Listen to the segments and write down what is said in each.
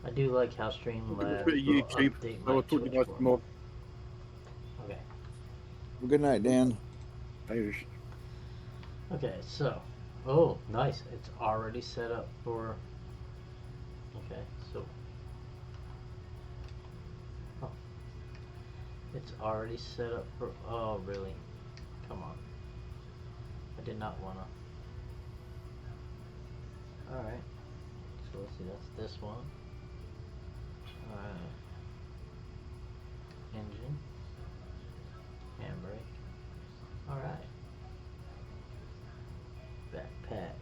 I do like how Give it a bit of Streamlabs will YouTube. update So my I'll talk to you Twitch guys for me. tomorrow. Okay. Well, good night, Dan. Later. Okay, so. Oh, nice. It's already set up for. Okay, so. Oh, it's already set up for. Oh, really? Come on. I did not want to. Alright. So let's see, that's this one. Alright. Engine. Handbrake. Alright. Backpack.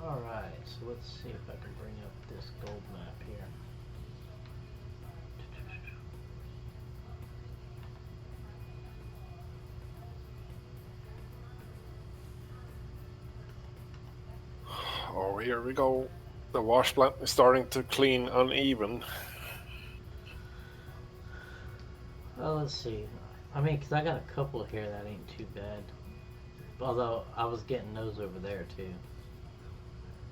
Alright, so let's see if I can bring up this gold map here. Oh, here we go. The wash plant is starting to clean uneven. Well, let's see. I mean, because I got a couple here that ain't too bad. Although, I was getting those over there, too.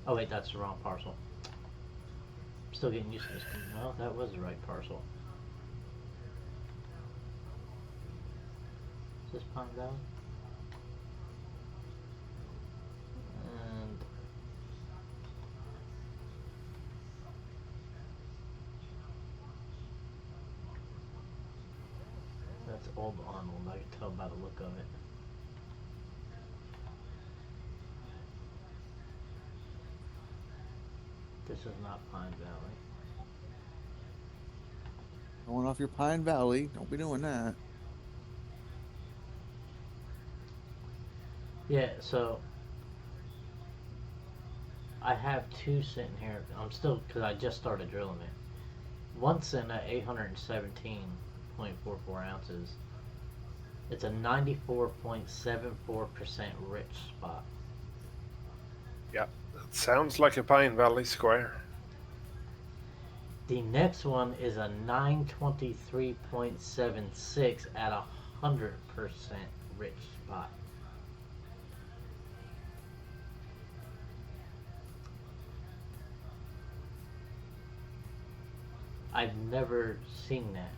Oh, wait, that's the wrong parcel. I'm still getting used to this. Well, that was the right parcel. Is this Pine Valley? And... that's Old Arnold. I can tell by the look of it. This is not Pine Valley. Going off your Pine Valley. Don't be doing that. Yeah, so I have two sitting here. I'm still, because I just started drilling it. One's in at 817.44 ounces. It's a 94.74% rich spot. Yeah, that sounds like a Pine Valley square. The next one is a 923.76 at 100% rich spot. I've never seen that.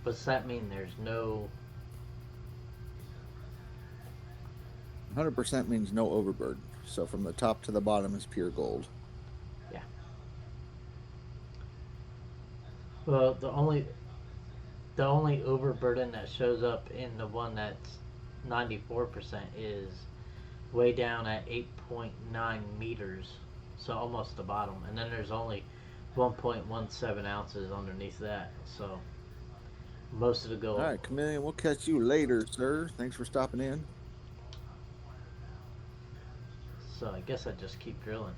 What's that mean? There's no. 100% means no overburden. So from the top to the bottom is pure gold. Yeah. Well, the only overburden that shows up in the one that's 94% is way down at 8.9 meters, so almost the bottom. And then there's only 1.17 ounces underneath that. So most of the gold. All right, Chameleon, we'll catch you later, sir. Thanks for stopping in. So I guess I just keep drilling.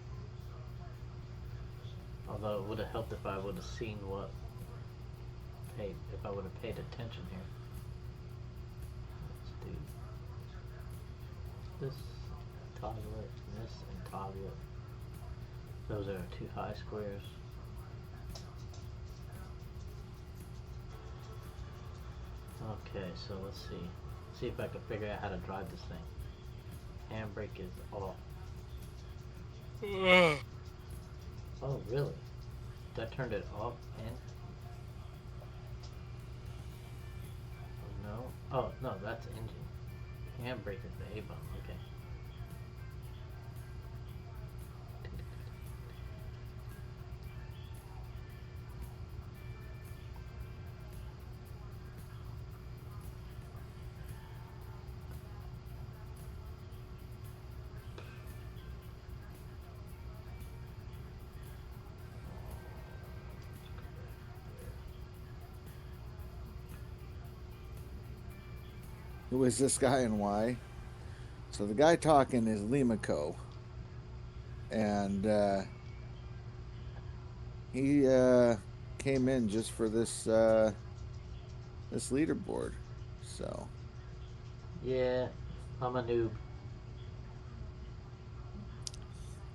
Although it would have helped if I would have seen what. Hey, if I would have paid attention here. Let's do this, toggle it, and this, and toggle it. Those are two high squares. Okay, so let's see. See if I can figure out how to drive this thing. Handbrake is off. Oh, really? I turned it off and... oh, no. Oh, no, that's engine. Handbrake is the A-bomb. Okay. Who is this guy and why? So the guy talking is Limaco. And he came in just for this leaderboard. So Yeah, I'm a noob.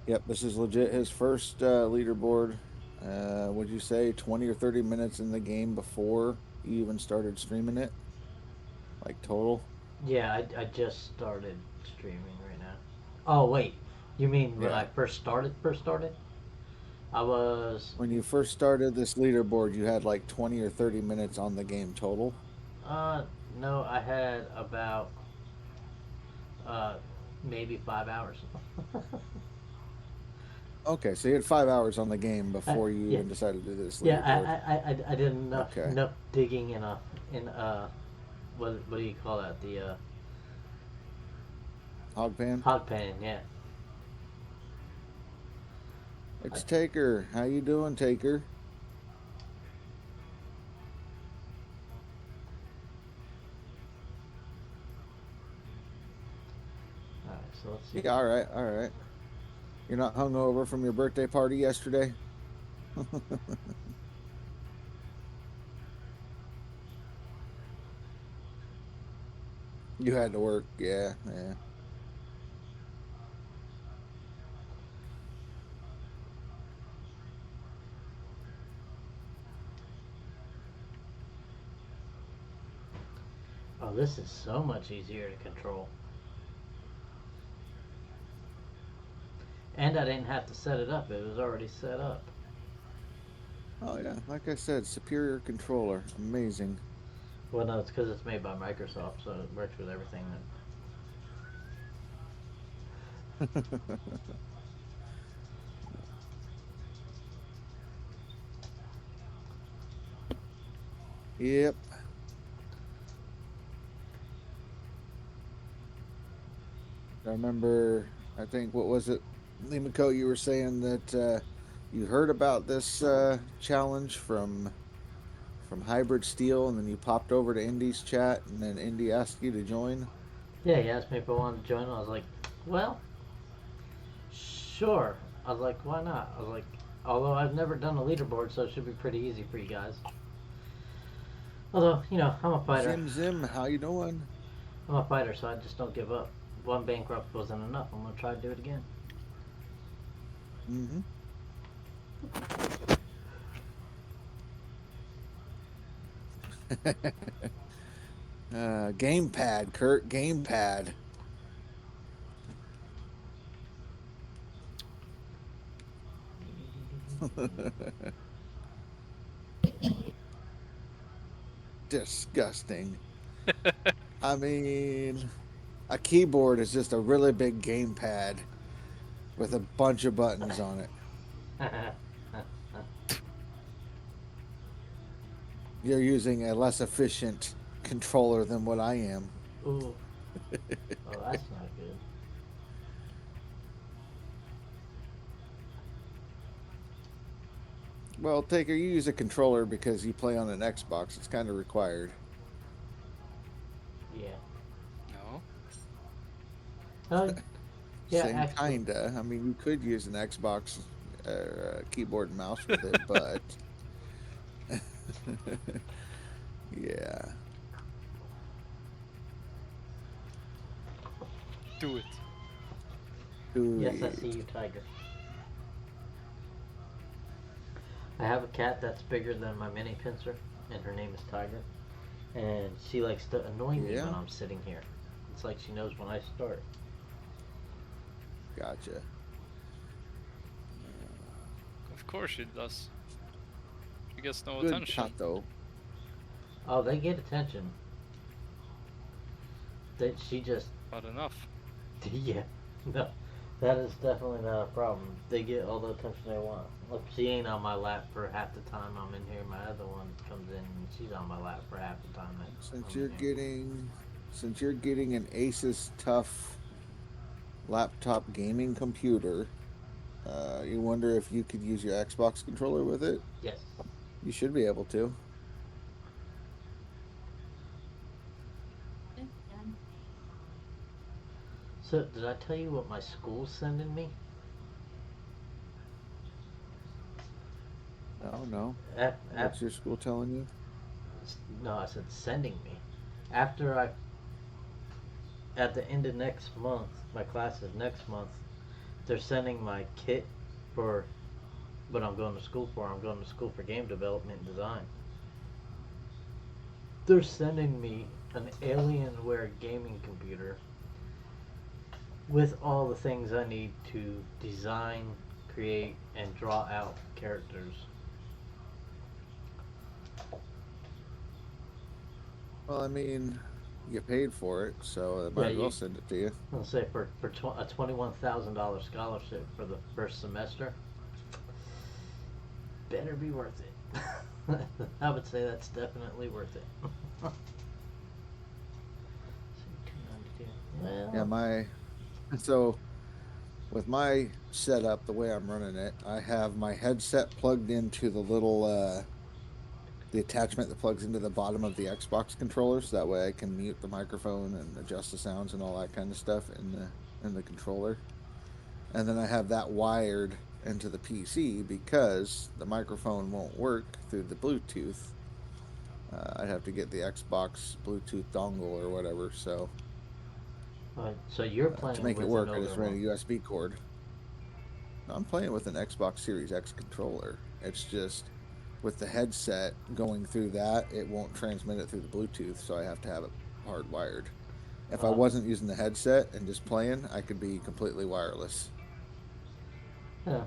yep, this is legit his first leaderboard. Would you say 20 or 30 minutes in the game before you even started streaming it? Like total? Yeah, I just started streaming right now. Oh wait, you mean when I Yeah. first started? First started? I was When you first started this leaderboard, you had like 20 or 30 minutes on the game total. uh no, I had about uh maybe 5 hours. Okay, so you had 5 hours on the game before you Yeah, even decided to do this yeah. leaderboard. I did Okay. enough digging in what do you call that? The Hogpan. hot pan. Yeah. I, It's Taker. How you doing, Taker? all right, so let's see. Yeah, all right, all right. You're not hungover from your birthday party yesterday? You had to work. Yeah, yeah. Oh, this is so much easier to control, and I didn't have to set it up. It was already set up. Oh yeah, like I said, superior controller. Amazing. Well, no, it's because it's made by Microsoft, so it works with everything. Yep. I remember, I think, what was it, Limako, you were saying that you heard about this challenge from Hybrid Steel, and then you popped over to Indy's chat, and then Indy asked you to join. Yeah, he asked me if I wanted to join. I was like, well, sure. I was like, why not? I was like, although I've never done a leaderboard, so it should be pretty easy for you guys. Although, I'm a fighter. Zim Zim, how you doing? I'm a fighter, so I just don't give up. One bankrupt wasn't enough. I'm gonna try to do it again. Mm-hmm. Gamepad, Kurt, gamepad. Disgusting. I mean, a keyboard is just a really big gamepad with a bunch of buttons on it. You're using a less efficient controller than what I am. Ooh, oh, that's not good. Well, Taker, you use a controller because you play on an Xbox. It's kind of required. Yeah. No. Oh, yeah. Same Actually, kinda. I mean, you could use an Xbox keyboard and mouse with it, but yeah. Do it. yes, I see Sweet. you, Tiger. I have a cat that's bigger than my mini pincer, and her name is Tiger. And she likes to annoy me Yeah, when I'm sitting here. It's like she knows when I start. gotcha. Of course she does. She gets no Good attention. Kato. Oh, they get attention. That she just Not enough. yeah. No, that is definitely not a problem. They get all the attention they want. Look, she ain't on my lap for half the time I'm in here. My other one comes in and she's on my lap for half the time Since I'm you're in here. getting an Asus Tough laptop gaming computer, you wonder if you could use your Xbox controller with it? Yes. You should be able to. So did I tell you what my school's sending me? Oh no. At, What's your school telling you? no, I said sending me. After I at the end of next month, my class is next month. They're sending my kit for what I'm going to school for. I'm going to school for game development and design. They're sending me an Alienware gaming computer with all the things I need to design, create, and draw out characters. Well, I mean, you get paid for it, so I Yeah, might as well you. send it to you. Let's say for a $21,000 scholarship for the first semester, better be worth it. I would say that's definitely worth it. Well, Yeah, my so with my setup, the way I'm running it, I have my headset plugged into the little the attachment that plugs into the bottom of the Xbox controller, so that way I can mute the microphone and adjust the sounds and all that kind of stuff in the controller. And then I have that wired into the PC because the microphone won't work through the Bluetooth. I'd have to get the Xbox Bluetooth dongle or whatever. So so you're to playing make it with an work, I older just ran a one. USB cord. I'm playing with an Xbox Series X controller. It's just with the headset going through that, it won't transmit it through the Bluetooth, so I have to have it hardwired. If I Uh, wasn't using the headset and just playing, I could be completely wireless. yeah.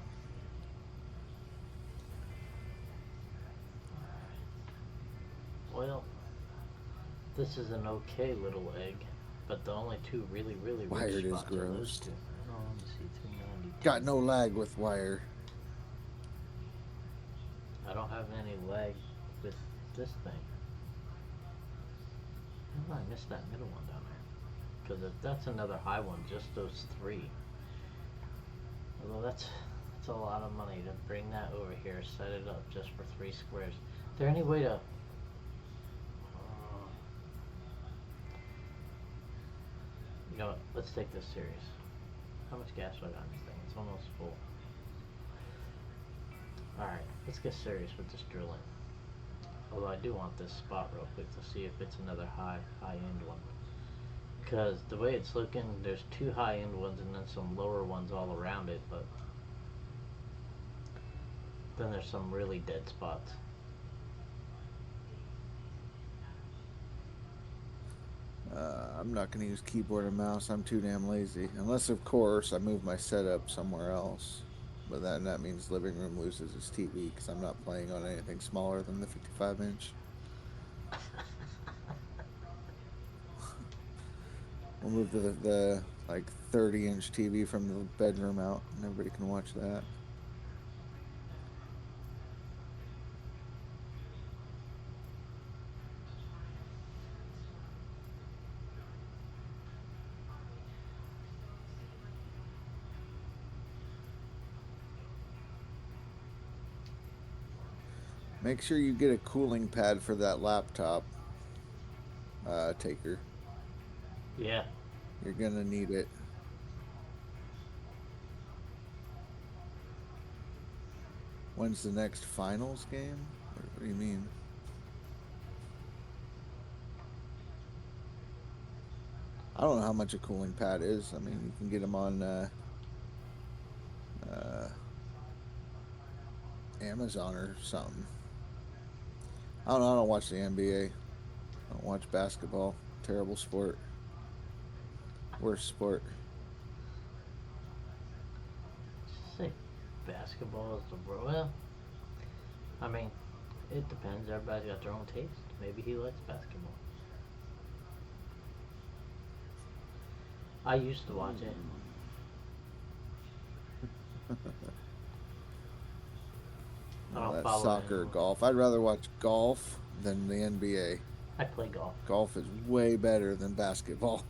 Well, this is an okay little egg, but the only two really rich Wired is spots are those gross. two. Oh, let me see, 392. Got no lag with wire. I don't have any lag with this thing. How did I miss that middle one down there? Because if that's another high one, just those three. Although that's a lot of money to bring that over here, set it up just for 3 squares. Is there any way to? You know what? Let's take this serious. How much gas do I got in this thing? It's almost full. Alright, let's get serious with this drilling. Although I do want this spot real quick to see if it's another high end one. Because the way it's looking, there's two high end ones and then some lower ones all around it, but then there's some really dead spots. I'm not going to use keyboard and mouse. I'm too damn lazy. Unless, of course, I move my setup somewhere else. But that means living room loses its TV because I'm not playing on anything smaller than the 55-inch. We'll move the like 30-inch TV from the bedroom out, and everybody can watch that. Make sure you get a cooling pad for that laptop, Taker. Yeah. You're gonna need it. When's the next finals game? What do you mean? I don't know how much a cooling pad is. I mean, you can get them on Amazon or something. I don't know. I don't watch the NBA. I don't watch basketball. Terrible sport. Worst sport. Say basketball is the world. Well, I mean, it depends. Everybody's got their own taste. Maybe he likes basketball. I used to watch it. I don't That's follow it soccer, anymore. golf. I'd rather watch golf than the NBA. I play golf. Golf is way better than basketball.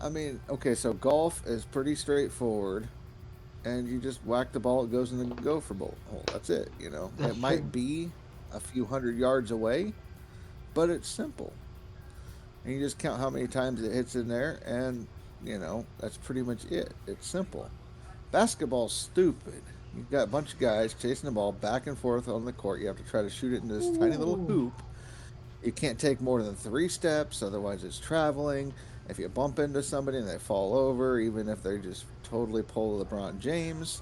I mean, okay, so golf is pretty straightforward, and you just whack the ball, it goes in the gopher bowl. That's it, you know. That's It true. might be a few hundred yards away, but it's simple. And you just count how many times it hits in there, and, you know, that's pretty much it. It's simple. Basketball's stupid. You've got a bunch of guys chasing the ball back and forth on the court. You have to try to shoot it into this tiny little Ooh. hoop. You can't take more than 3 steps, otherwise it's traveling. If you bump into somebody and they fall over, even if they're just totally pull LeBron James,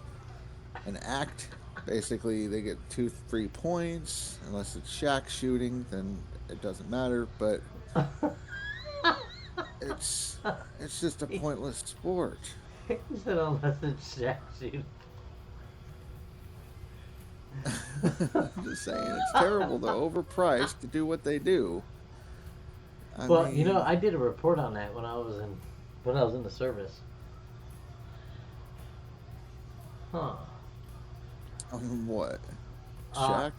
An act, basically, they get 2 free points. Unless it's Shaq shooting, then it doesn't matter. But it's it's just a pointless sport. He said unless it's statute. I'm just saying, it's terrible. They're overpriced to do what they do. I Well, you know, mean, I did a report on that when I was in the service. Huh. on what? Uh, Shaq?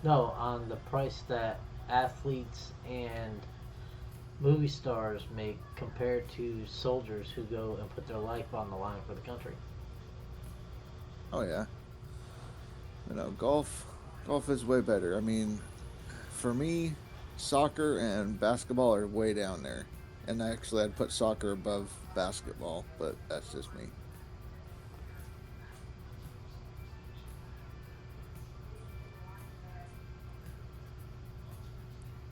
no, on the price that athletes and movie stars make compared to soldiers who go and put their life on the line for the country. Oh yeah. Golf is way better. I mean, for me, soccer and basketball are way down there. And actually, I'd put soccer above basketball, but that's just me.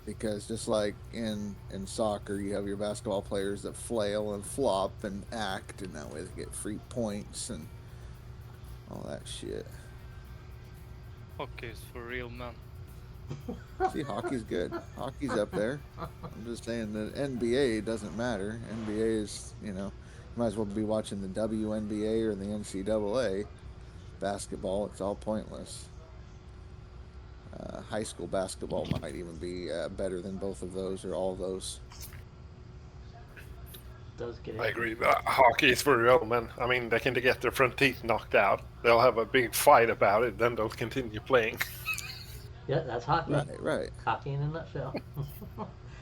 Because just like in soccer, you have your basketball players that flail and flop and act, and that way they get free points and all that shit. Hockey is for real men. See, hockey's good. Hockey's up there. I'm just saying that NBA doesn't matter. NBA is, you might as well be watching the WNBA or the NCAA. Basketball, it's all pointless. High school basketball might even be better than both of those or all those. Does get I it. agree. Hockey is for real men. I mean, they can get their front teeth knocked out. They'll have a big fight about it, then they'll continue playing. Yeah, that's hockey. Right. Hockey in a nutshell.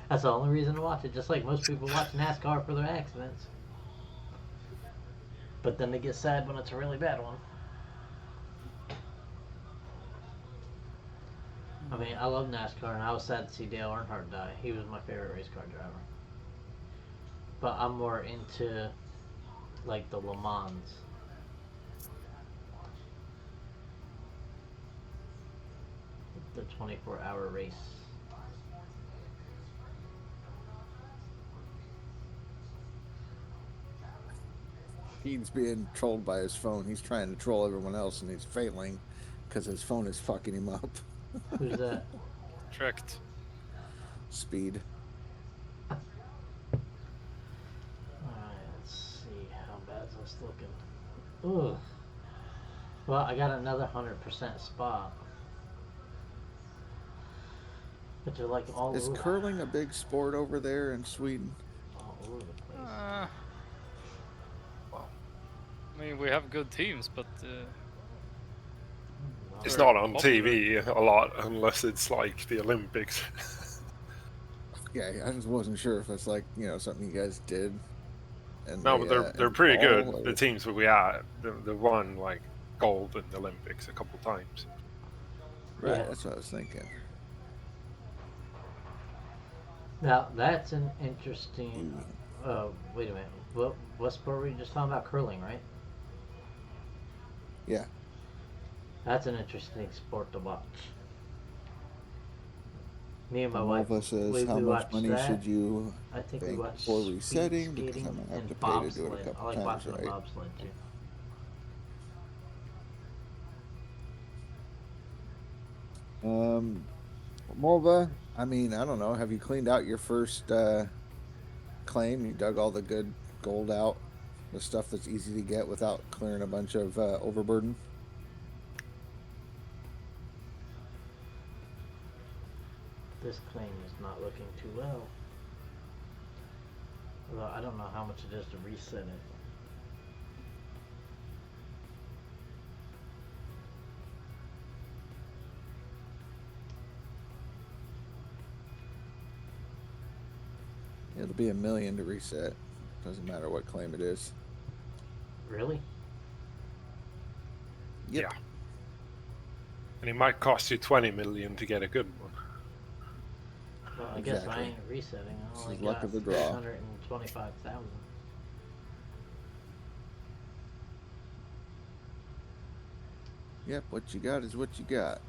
That's the only reason to watch it. Just like most people watch NASCAR for their accidents. But then they get sad when it's a really bad one. I mean, I love NASCAR, and I was sad to see Dale Earnhardt die. He was my favorite race car driver. But I'm more into, like, the Le Mans. The 24-hour race. He's being trolled by his phone. He's trying to troll everyone else, and he's failing because his phone is fucking him up. Who's that? Correct. Speed. Alright, let's see. How bad is this looking? Ugh. Well, I got another 100% spot. But they're like all Is over. curling a big sport over there in Sweden? All over the place. I mean, we have good teams, but It's not on TV a lot unless it's like the Olympics. Yeah, I just wasn't sure if it's like something you guys did. And No, but they're pretty fall, good. or... The teams that we had, they won like gold in the Olympics a couple times. Right, Yeah. that's what I was thinking. Now that's an interesting. Wait a minute. What sport were you just talking about? Curling, right? Yeah. That's an interesting sport to watch. Me and my Malva wife. says, how much watched money that. should you I think we bank watched before speed resetting? Because skating I'm going to have and to pay to do it a bobsled. I couple like times, watching the right? bobsled too. Malva, I mean, I don't know. Have you cleaned out your first claim? You dug all the good gold out? The stuff that's easy to get without clearing a bunch of overburden? This claim is not looking too well. Although I don't know how much it is to reset it. It'll be $1 million to reset. Doesn't matter what claim it is. Really? Yep. Yeah. And it might cost you 20 million to get a good one. Well, I guess I Exactly. ain't resetting. I This only is luck got of the draw. 625,000. Yep, what you got is what you got.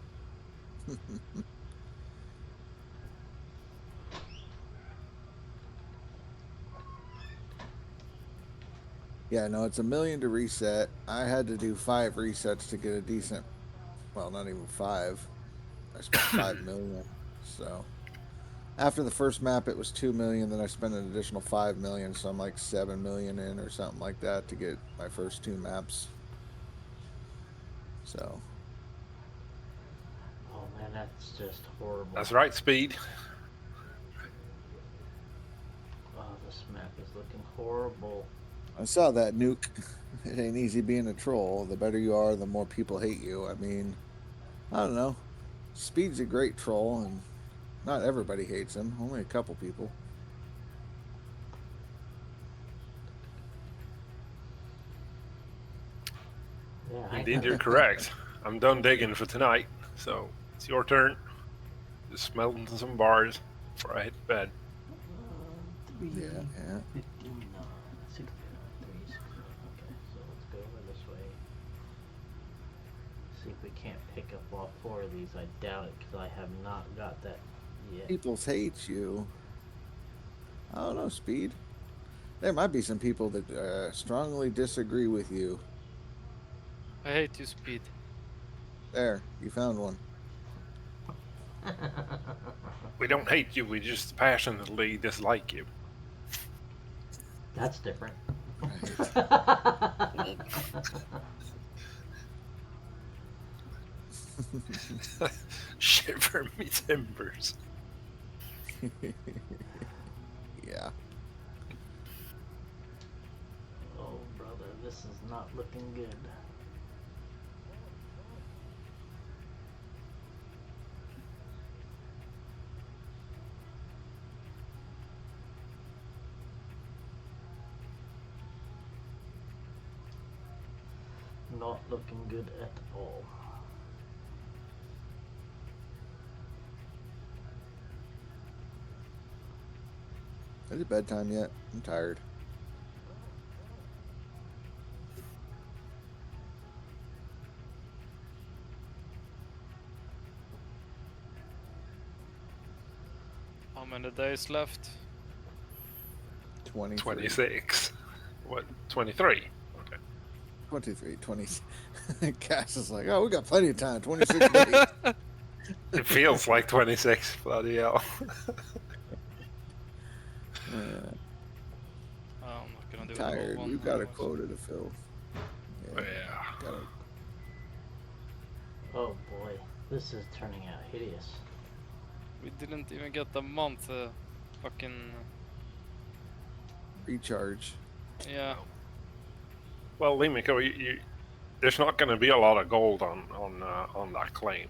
Yeah, no, it's $1 million to reset. I had to do 5 resets to get a decent. Well, not even 5. I spent 5 million. So after the first map, it was 2 million. Then I spent an additional 5 million, so I'm like 7 million in or something like that to get my first 2 maps. So Oh man, that's just horrible. That's right, Speed. Oh, this map is looking horrible. I saw that, Nuke. It ain't easy being a troll. The better you are, the more people hate you. I mean, I don't know. Speed's a great troll, and not everybody hates him. Only a couple people. Yeah, Indeed, you're correct. I'm done digging for tonight, so it's your turn. Just smelting some bars before I hit bed. Yeah, yeah. 59, 69, 3, 69. Okay, so let's go over this way. See if we can't pick up all 4 of these. I doubt it because I have not got that yet. People hate you. I don't know, Speed. There might be some people that strongly disagree with you. I hate you, Speed. There, you found one. We don't hate you, we just passionately dislike you. That's different. Shiver me timbers. Yeah. Oh, brother, this is not looking good. Not looking good at all. Is it bedtime yet? I'm tired. How many days left? 23. 26. What? 23? Okay. 23, 20. Cass is like, oh, we got plenty of time. 26 days. It feels like 26. Bloody hell. Uh, Oh, I'm not gonna do tired. a whole one. We've got a anyways. quota to fill. Yeah. Gotta, Oh boy, this is turning out hideous. We didn't even get a month. Fucking recharge. yeah. Well, Limiko, there's not going to be a lot of gold on that claim.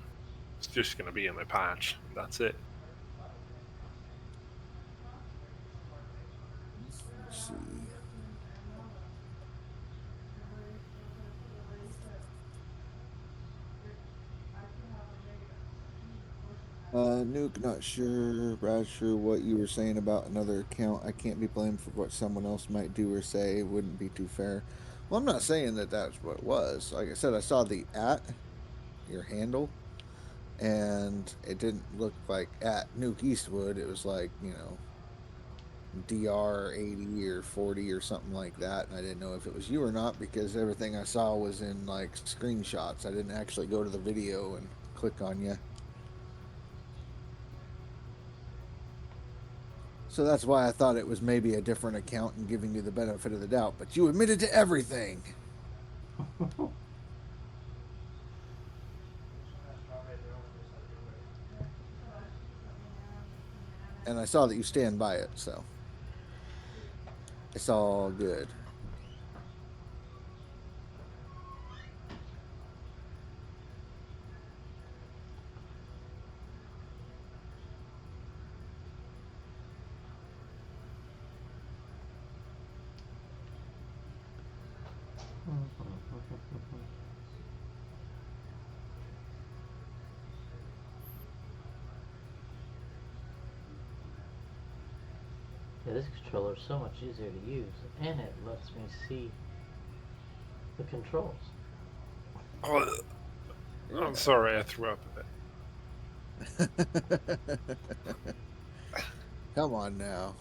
It's just going to be in the patch. That's it. Let's see. Nuke, not sure. Brad, sure what you were saying about another account. I can't be blamed for what someone else might do or say. It wouldn't be too fair. Well, I'm not saying that that's what it was. Like I said, I saw the your handle, and it didn't look like at Nuke Eastwood. It was like, DR 80 or 40 or something like that. And I didn't know if it was you or not because everything I saw was in like screenshots. I didn't actually go to the video and click on you. So that's why I thought it was maybe a different account and giving you the benefit of the doubt. But you admitted to everything. And I saw that you stand by it, so it's all good. Yeah, this controller is so much easier to use, and it lets me see the controls. Oh, I'm sorry, I threw up a bit. Come on now.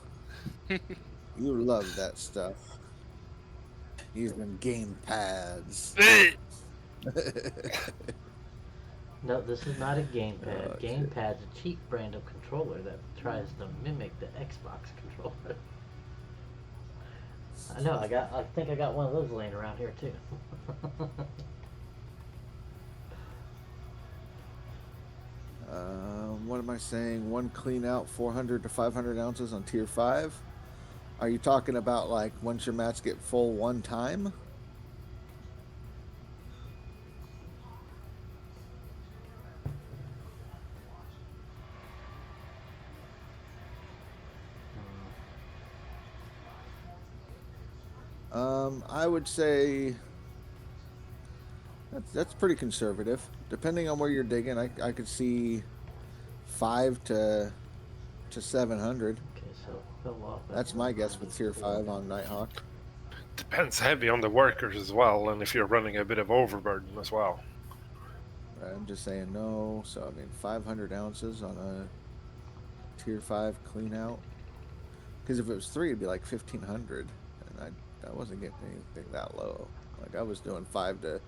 You love that stuff. using game pads. No, this is not a gamepad. Oh, shit. Gamepad's a cheap brand of controller that tries to mimic the Xbox controller. I know. I think I got one of those laying around here too. What am I saying? One clean out, 400 to 500 ounces on tier 5. Are you talking about like once your mats get full one time? I would say that's pretty conservative. Depending on where you're digging, I could see 5 to 700. Okay, so fill off. at That's my guess with tier 5 194. on Nighthawk. Depends heavy on the workers as well, and if you're running a bit of overburden as well. Right, I'm just saying no. So I mean, 500 ounces on a tier 5 clean out. Because if it was 3, it'd be like 1,500, and I wasn't getting anything that low. Like I was doing 5 to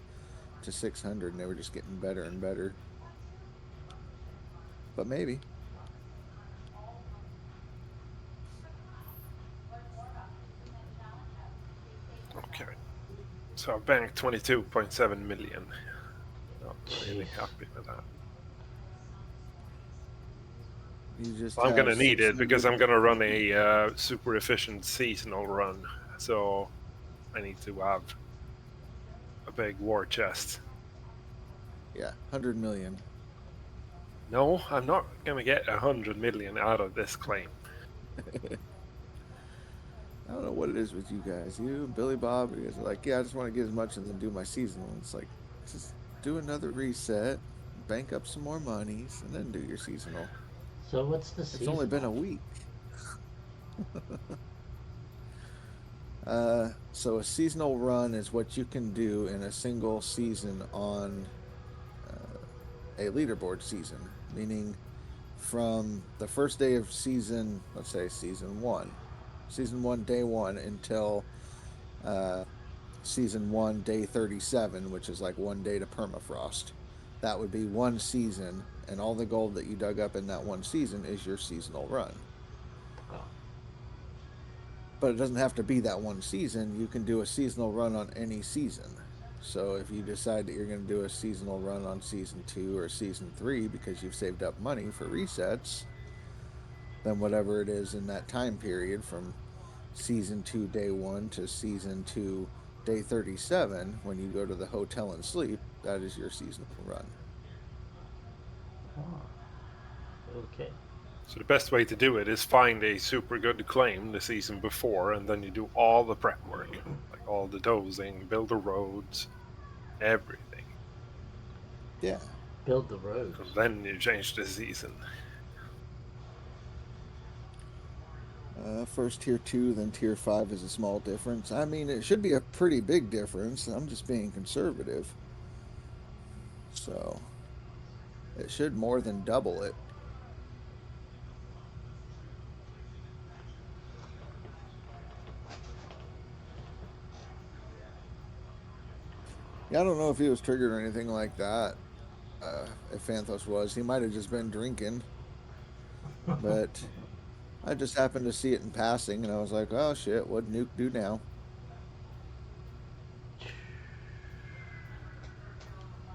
600, and they were just getting better and better. But maybe. Okay. So I banked 22.7 million. Not really Jeez. happy with that. You just I'm gonna have need it because I'm 600. gonna run a super efficient seasonal run. So I need to have a big war chest. Yeah, 100 million. No, I'm not gonna get 100 million out of this claim. I don't know what it is with you guys. You and Billy Bob, you guys are like, yeah, I just want to get as much and then do my seasonal. It's like, just do another reset, bank up some more monies, and then do your seasonal. So what's the It's seasonal? only been a week. So a seasonal run is what you can do in a single season on a leaderboard season, meaning from the first day of season, let's say season 1, day 1 until season 1, day 37, which is like 1 day to permafrost. That would be one season, and all the gold that you dug up in that one season is your seasonal run. Oh. But it doesn't have to be that one season. You can do a seasonal run on any season. So if you decide that you're going to do a seasonal run on season 2 or season 3 because you've saved up money for resets, then whatever it is in that time period from season 2 day 1 to season 2 day 37, when you go to the hotel and sleep, that is your seasonal run. Oh. Okay. So the best way to do it is find a super good claim the season before, and then you do all the prep work, like all the dozing, build the roads, everything. Yeah. Build the roads. And then you change the season. First tier 2, then tier 5 is a small difference. I mean, it should be a pretty big difference. I'm just being conservative. So it should more than double it. Yeah, I don't know if he was triggered or anything like that. If Anthos was, he might have just been drinking. But I just happened to see it in passing, and I was like, oh shit, what Nuke do now?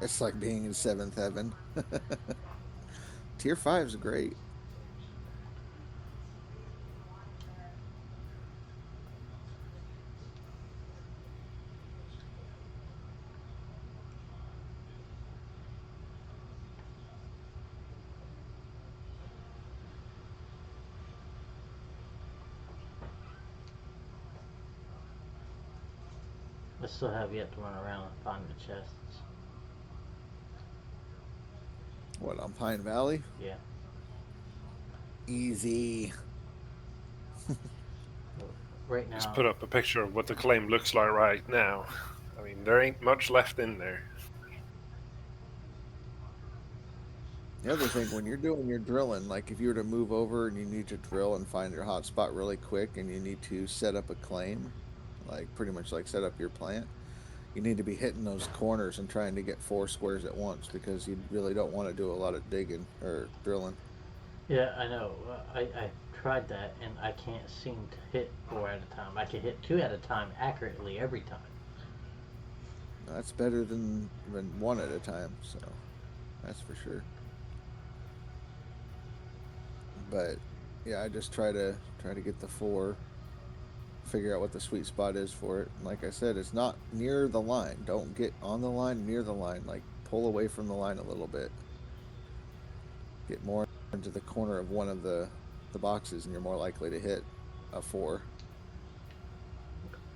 It's like being in 7th heaven. Tier 5 is great. I still have yet to run around and find the chests. What, on Pine Valley? Yeah. Easy. Right now. Just put up a picture of what the claim looks like right now. I mean, there ain't much left in there. The other thing, when you're doing your drilling, like if you were to move over and you need to drill and find your hotspot really quick and you need to set up a claim, like pretty much like set up your plant, you need to be hitting those corners and trying to get 4 squares at once because you really don't want to do a lot of digging or drilling. Yeah, I know. I tried that and I can't seem to hit 4 at a time. I can hit 2 at a time accurately every time. That's better than 1 at a time, so that's for sure. But yeah, I just try to get the 4, figure out what the sweet spot is for it. And like I said, it's not near the line. Don't get on the line, near the line. Like pull away from the line a little bit. Get more into the corner of one of the boxes, and you're more likely to hit a 4.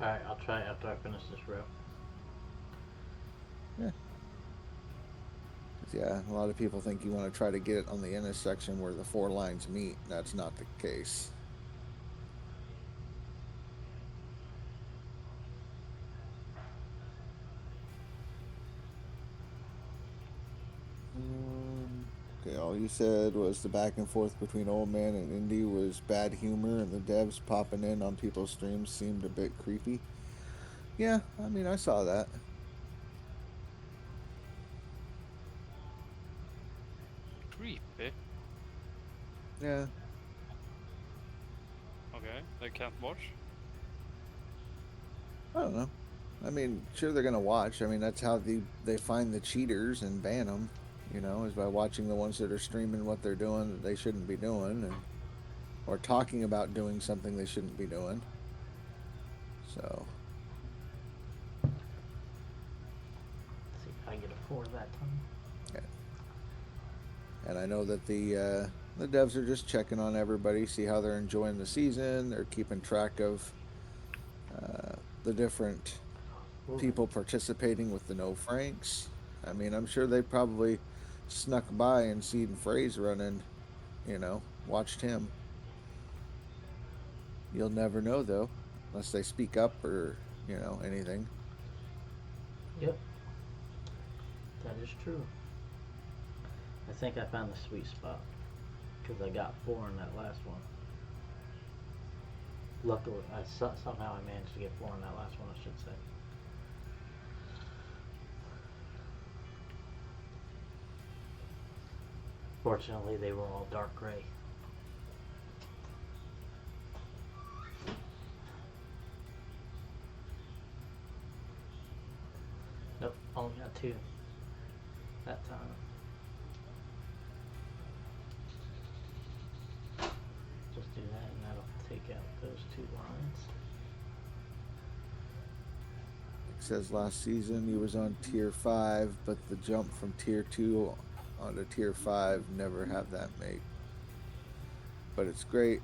Alright, I'll try after I finish this row. Yeah. Yeah, a lot of people think you want to try to get it on the intersection where the 4 lines meet. That's not the case. Okay, all you said was the back and forth between Old Man and Indy was bad humor, and the devs popping in on people's streams seemed a bit creepy. Yeah, I mean, I saw that. Creepy. Yeah, Okay, they can't watch. I don't know. I mean, sure they're gonna watch. I mean, that's how they find the cheaters and ban them. You know, is by watching the ones that are streaming what they're doing that they shouldn't be doing, and or talking about doing something they shouldn't be doing. So, Let's see if I get a 4 that time. yeah. And I know that the devs are just checking on everybody, see how they're enjoying the season. They're keeping track of the different Ooh. people participating with the no franks. I mean, I'm sure they probably snuck by and seen Phrase running, watched him. You'll never know though, unless they speak up or, anything. Yep, that is true. I think I found the sweet spot because I got 4 in that last one. Luckily, somehow I managed to get 4 in that last one, I should say. Fortunately, they were all dark gray. Nope, only got 2 that time. Just do that and that'll take out those 2 lines. It says last season he was on tier 5, but the jump from tier 2 onto tier 5 never have that make. But it's great.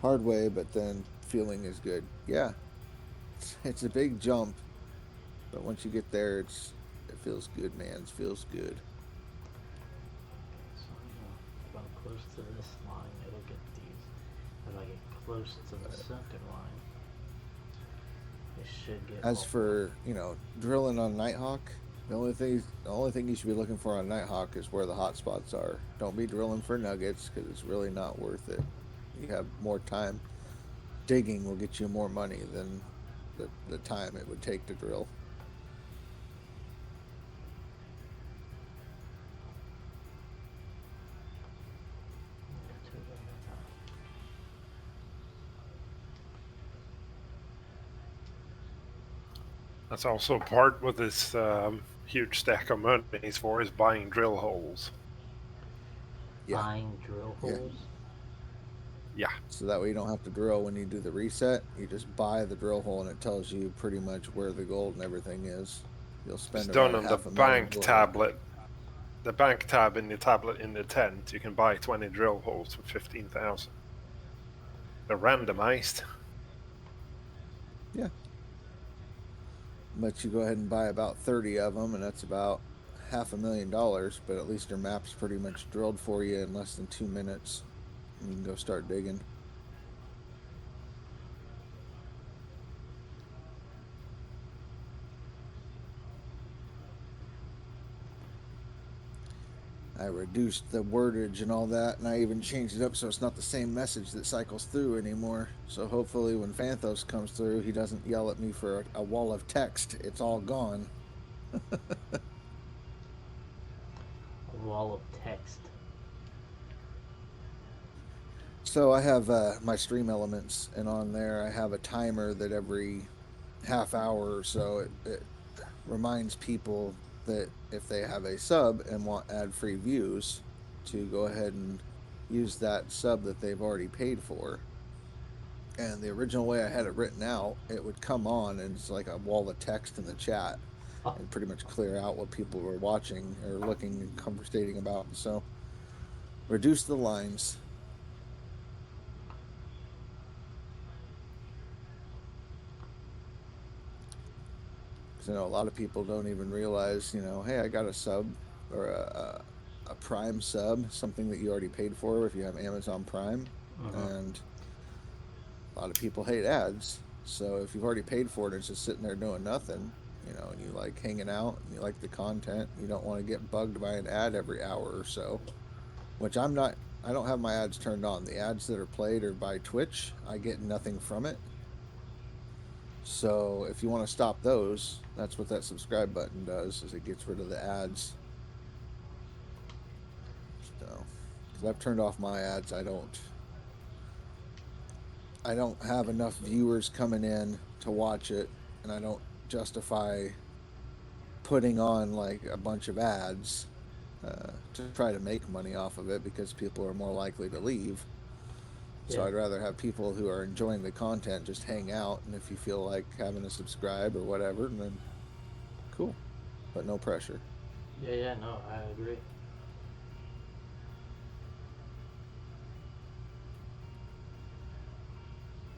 Hard way, but then feeling is good. Yeah, it's a big jump, but once you get there, it feels good, man. It feels good. So if I'm close to this line, it'll get these. If I get close to the center line, it should get. As for drilling on Nighthawk, the only thing you should be looking for on Nighthawk is where the hot spots are. Don't be drilling for nuggets because it's really not worth it. You have more time. Digging will get you more money than the time it would take to drill. That's also part with this huge stack of money he's for is buying drill holes. Yeah. Buying drill holes. Yeah. So that way you don't have to drill when you do the reset. You just buy the drill hole and it tells you pretty much where the gold and everything is. You'll spend It's done about on the $500,000 bank gold. tablet. The bank tab in the tablet in the tent, you can buy 20 drill holes for 15,000. They're randomized. Yeah. But you go ahead and buy about 30 of them, and that's about $500,000. But at least your map's pretty much drilled for you in less than 2 minutes. You can go start digging. I reduced the wordage and all that, and I even changed it up so it's not the same message that cycles through anymore. So hopefully, when Phanthos comes through, he doesn't yell at me for a wall of text. It's all gone. A wall of text. So I have my stream elements, and on there I have a timer that every half hour or so it reminds people that if they have a sub and want ad-free views, to go ahead and use that sub that they've already paid for. And the original way I had it written out, it would come on and it's like a wall of text in the chat Oh, and pretty much clear out what people were watching or looking and conversating about. So reduce the lines. Because I know a lot of people don't even realize, hey, I got a sub or a Prime sub, something that you already paid for if you have Amazon Prime. uh-huh. And a lot of people hate ads. So if you've already paid for it, it's just sitting there doing nothing, and you like hanging out and you like the content, you don't want to get bugged by an ad every hour or so, which I don't have my ads turned on. The ads that are played are by Twitch. I get nothing from it. So if you want to stop those, that's what that subscribe button does, is it gets rid of the ads. So, because I've turned off my ads, I don't have enough viewers coming in to watch it, and I don't justify putting on like a bunch of ads to try to make money off of it, because people are more likely to leave. So Yeah. I'd rather have people who are enjoying the content just hang out, and if you feel like having to subscribe or whatever, then cool, but no pressure. Yeah, yeah, no, I agree.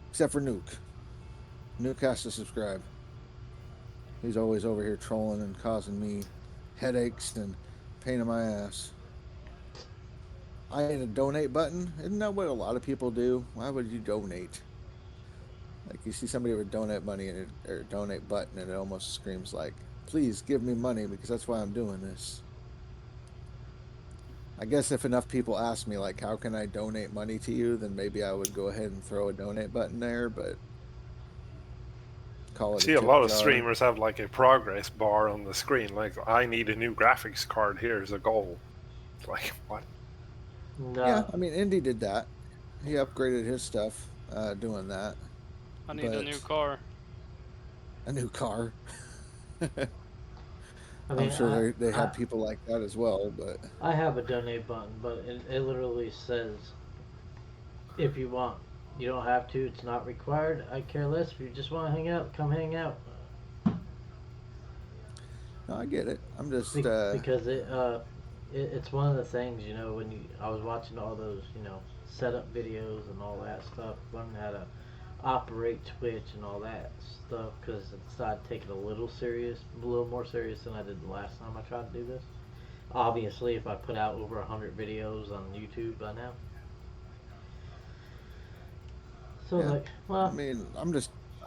Except for Nuke. Nuke has to subscribe. He's always over here trolling and causing me headaches and pain in my ass. I hit a donate button. Isn't that what a lot of people do? Why would you donate? Like you see somebody with donate money and or donate button, and it almost screams like, "Please give me money because that's why I'm doing this." I guess if enough people ask me like, "How can I donate money to you?" then maybe I would go ahead and throw a donate button there, but call I it a see a tip lot of jar. streamers have like a progress bar on the screen, like I need a new graphics card. Here's a goal. It's like what? Yeah, No, I mean, Indy did that. He upgraded his stuff doing that, I need a new but car. a new car. I I'm mean, sure they I, have people like that as well, but I have a donate button, but it literally says if you want. You don't have to. It's not required. I care less. If you just want to hang out, come hang out. no, I get it. I'm just Because it's one of the things, when I was watching all those setup videos and all that stuff, learning how to operate Twitch and all that stuff, because I decided to take it a little more serious than I did the last time I tried to do this. Obviously, if I put out over 100 videos on YouTube by now, so yeah. like, I well, mean,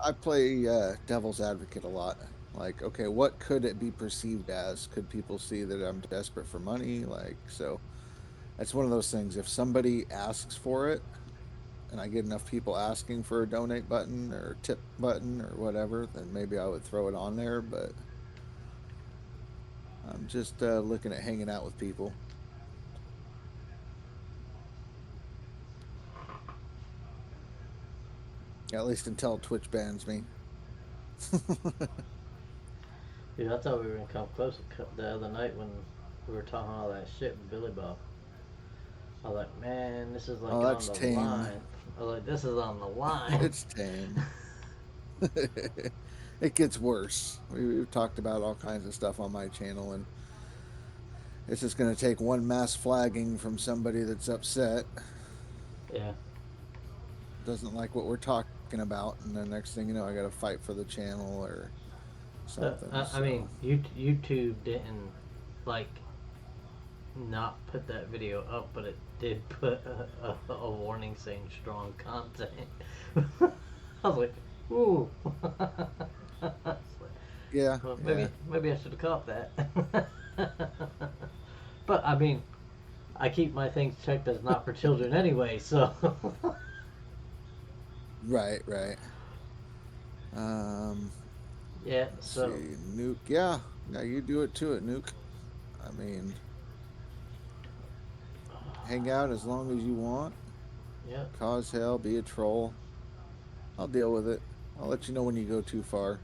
I play devil's advocate a lot. Like, okay, what could it be perceived as? Could people see that I'm desperate for money? Like, so that's one of those things. If somebody asks for it, and I get enough people asking for a donate button or tip button or whatever, then maybe I would throw it on there. But I'm just looking at hanging out with people, at least until Twitch bans me. dude, I thought we were gonna come close the other night when we were talking all that shit with Billy Bob. I was like, man, this is Oh, like on that's the tame. line. I was like, this is on the line. It's tame. It gets worse. We've talked about all kinds of stuff on my channel, and it's just going to take one mass flagging from somebody that's upset, Yeah. doesn't like what we're talking about, and then next thing you know, I got to fight for the channel or something. I mean, So, YouTube didn't like not put that video up, but it did put a warning saying strong content. I was like, ooh. yeah, Well, yeah. maybe I should have caught that. But I mean, I keep my things checked as not for children anyway, so. Right, right. Um, Yeah, let's so. see, Nuke. Yeah, yeah, you do it to it, Nuke. I mean, hang out as long as you want. Yep. Cause hell, be a troll. I'll deal with it. I'll let you know when you go too far.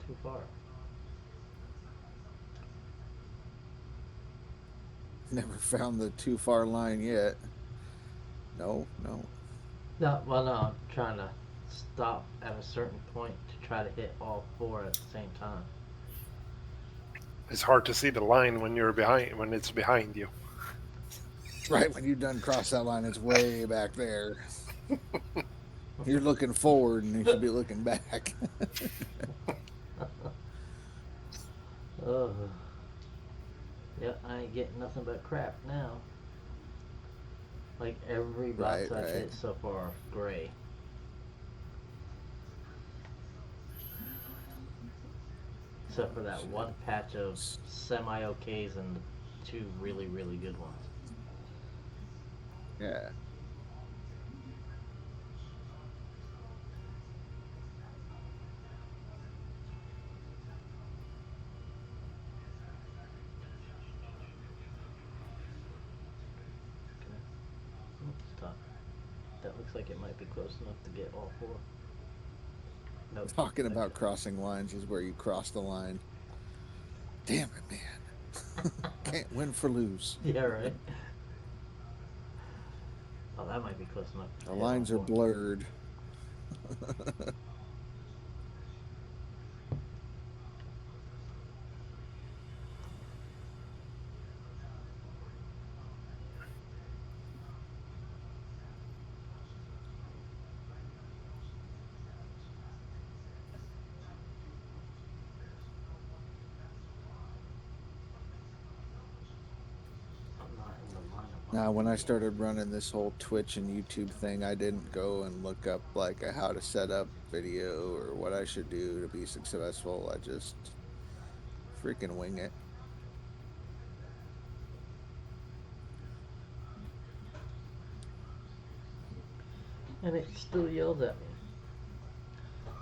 Too far. Never found the too far line yet. No, no. No, well, no, I'm trying to stop at a certain point to try to hit all four at the same time. It's hard to see the line when you're behind when it's behind you. Right when you done cross that line, it's way back there. You're looking forward and you should be looking back. Oh. Yep, I ain't getting nothing but crap now. Like every box Right, I've right. hit so far are gray. Except for that one patch of semi OKs and the two really, really good ones. Yeah. Stop. That looks like it might be close enough to get all four. Nope. Talking about Okay. crossing lines is where you cross the line. Damn it, man. Can't win for lose. Yeah, right. Oh, that might be close enough to The hit all lines are four. blurred. I'm not in the lineup on Now, when the I game. started running this whole Twitch and YouTube thing, I didn't go and look up like a how to set up video or what I should do to be successful. I just freaking wing it. And it still yells at me.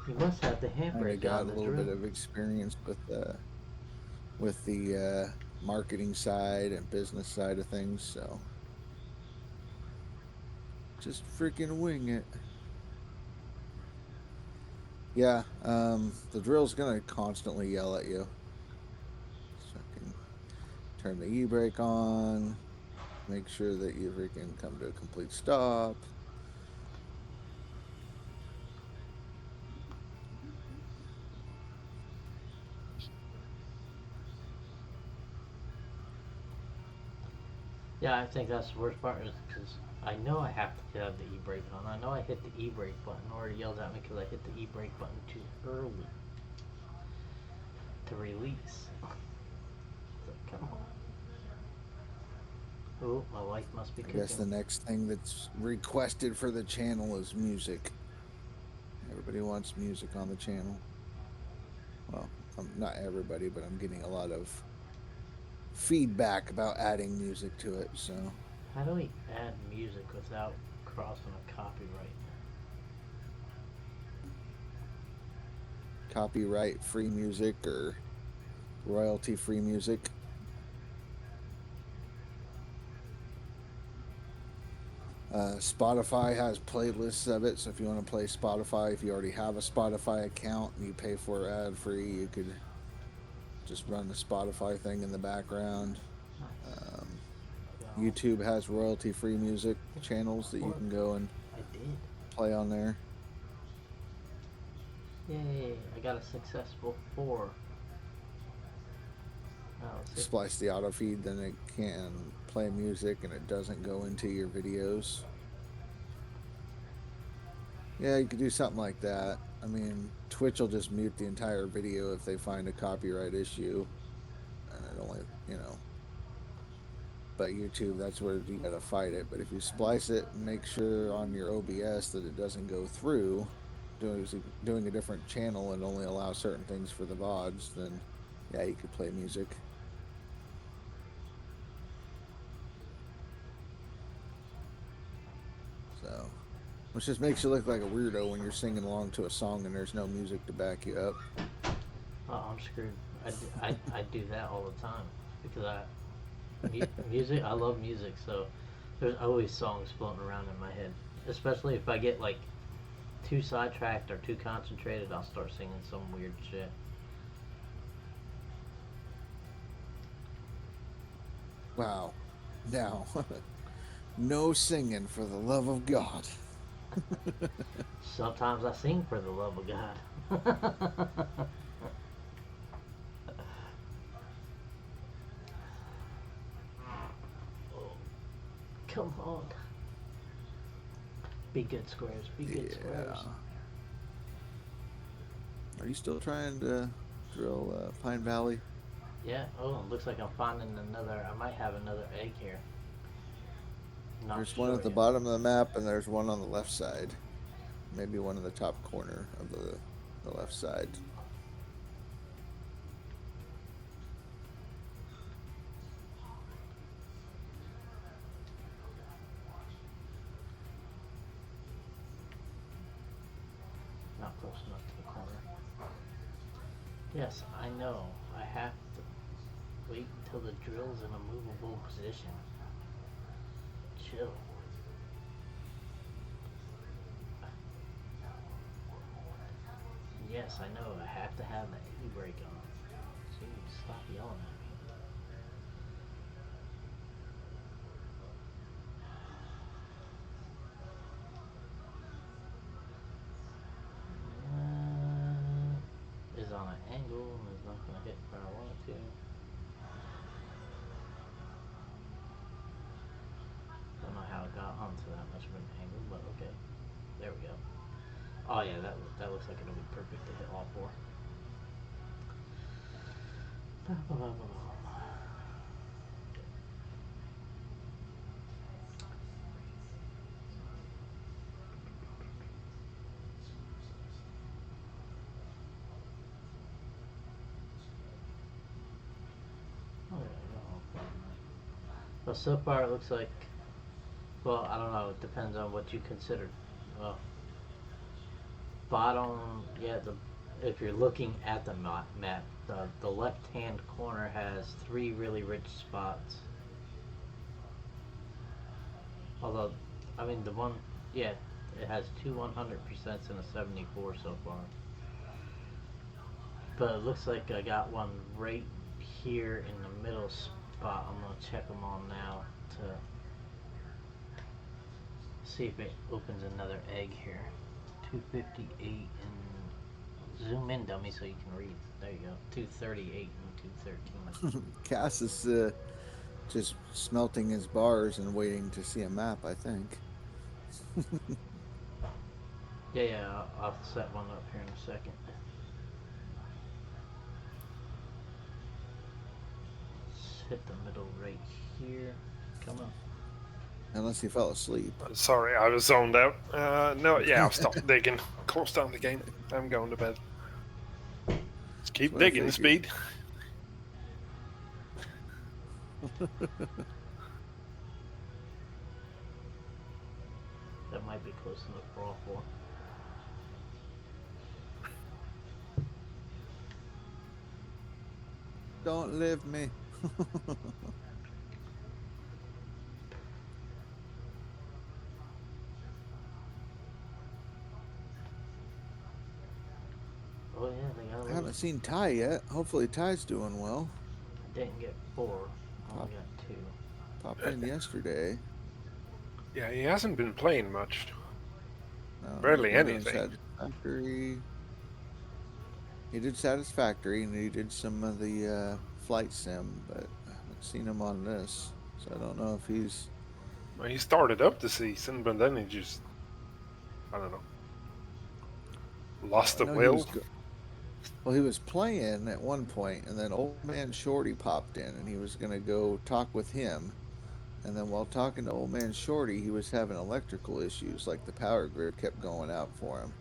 You must have the Kind of handbrake got on a the little drill. bit of experience with the marketing side and business side of things, so just freaking wing it. Yeah, the drill's gonna constantly yell at you. So I can turn the e-brake on, make sure that you freaking come to a complete stop. Yeah, I think that's the worst part is because I know I have to have the e-brake on. I know I hit the e-brake button, or it yells at me because I hit the e-brake button too early to release. It's like, come on. Oh, my wife must be I guess the cooking. next thing that's requested for the channel is music. Everybody wants music on the channel. Well, not everybody, but I'm getting a lot of feedback about adding music to it, so How do we add music without crossing a copyright? copyright free music or royalty free music. Spotify has playlists of it, so if you want to play Spotify, if you already have a Spotify account and you pay for ad free, you could just run the Spotify thing in the background. Nice. Um, Well, YouTube has royalty free music channels that you work. can go and I did. play on there. Yay, I got a successful 4. Oh, 6. Splice the auto feed, then it can play music and it doesn't go into your videos. Yeah, you could do something like that. I mean, Twitch will just mute the entire video if they find a copyright issue. And it only, you know. But YouTube, that's where you gotta fight it. But if you splice it and make sure on your OBS that it doesn't go through, doing a different channel and only allow certain things for the VODs, then yeah, you could play music. So, which just makes you look like a weirdo when you're singing along to a song and there's no music to back you up. Oh, I'm screwed. I do that all the time because music. I love music, so there's always songs floating around in my head. Especially if I get like too sidetracked or too concentrated, I'll start singing some weird shit. Wow. Now, no singing for the love of God. Sometimes I sing for the love of God. Come on. Be good, Squares. Be good, Squares. Are you still trying to drill Pine Valley? Yeah. Oh, it looks like I'm finding another. I might have another egg here. Not There's one sure at the yet. bottom of the map, and there's one on the left side. Maybe one in the top corner of the left side. Not close enough to the corner. Yes, I know. I have to wait until the drill's in a movable position. Chill. Yes, I know. I have to have the e-brake on. Jeez, stop yelling at me. Is on an angle and is not going to hit where I want it to. Don't know how it got onto that much of an angle, but okay. There we go. Oh yeah, that looks like it'll be perfect to hit all four. Well, so far it looks like, well, I don't know, it depends on what you consider. Well, bottom, yeah, if you're looking at the map, the left-hand corner has 3 really rich spots. Although, I mean, the one, yeah, it has 2 100% and a 74 so far. But it looks like I got one right here in the middle spot. I'm gonna check them all now to see if it opens another egg here. 258 and zoom in, dummy, so you can read. There you go. 238 and 213. Cass is just smelting his bars and waiting to see a map, I think. Yeah, I'll set one up here in a second. Let's hit the middle right here. Come on. Unless he fell asleep. Sorry, I was zoned out. No, yeah, I'll stop digging. Close down the game. I'm going to bed. Just keep digging, Speed. That might be close enough for all 4. Don't leave me. Oh yeah, they got. I haven't seen Ty yet. Hopefully Ty's doing well. I didn't get 4. I only got 2. Popped in yesterday. Yeah, he hasn't been playing much. No, Barely he's doing anything. Satisfactory. He did Satisfactory and he did some of the flight sim, but I haven't seen him on this, so I don't know if he's. Well, he started up the season, but then he just, I don't know, lost the will. Well, he was playing at one point, and then old man Shorty popped in, and he was gonna go talk with him, And then while talking to old man Shorty, he was having electrical issues, like the power grid kept going out for him.